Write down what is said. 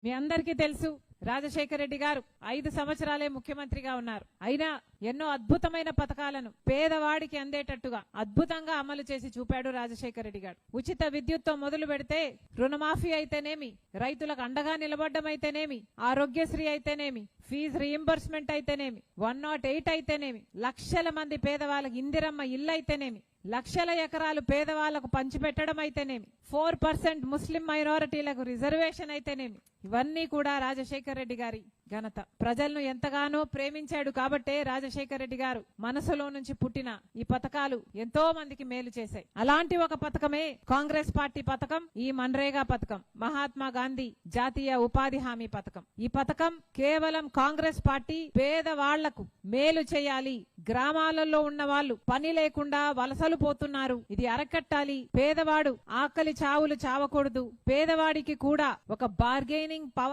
మీ అందరికీ తెలుసు రాజశేఖర రెడ్డి గారు 5 సంవత్సరాలే ముఖ్యమంత్రిగా ఉన్నారు. అయినా ఎన్నో అద్భుతమైన పథకాలను పేదవాడికి అందేటట్టుగా అద్భుతంగా అమలు చేసి చూపాడు రాజశేఖర రెడ్డి గారు. ఉచిత విద్యుత్తో మొదలు పెడితే రుణమాఫీ అయితేనేమి, రైతులకు అండగా నిలబడ్డం అయితేనేమి, ఆరోగ్యశ్రీ అయితేనేమి, ఫీజు రీయింబర్స్మెంట్ అయితేనేమి, 108 అయితేనేమి, లక్షల మంది పేదవాళ్ళకి ఇందిరమ్మ ఇల్లు అయితేనేమి, లక్షల ఎకరాలు పేదవాళ్లకు పంచిపెట్టడం అయితేనేమి, 4% ముస్లిం మైనారిటీలకు రిజర్వేషన్ అయితేనేమి, ఇవన్నీ కూడా రాజశేఖర రెడ్డి గారి ఘనత. ప్రజలను ఎంతగానో ప్రేమించాడు కాబట్టే రాజశేఖర రెడ్డి గారు మనసులో నుంచి పుట్టిన ఈ పథకాలు ఎంతో మందికి మేలు చేశాయి. అలాంటి ఒక పథకమే కాంగ్రెస్ పార్టీ పథకం, ఈ మన్రేగా పథకం, మహాత్మా గాంధీ జాతీయ ఉపాధి హామీ పథకం. ఈ పథకం కేవలం కాంగ్రెస్ పార్టీ పేదవాళ్లకు మేలు చేయాలి, గ్రామాలలో ఉన్న వాళ్ళు పని లేకుండా వలసలు పోతున్నారు, ఇది అరకట్టాలి, పేదవాడు ఆకలి చావులు చావకూడదు, పేదవాడికి కూడా ఒక బార్గెనింగ్ పవర్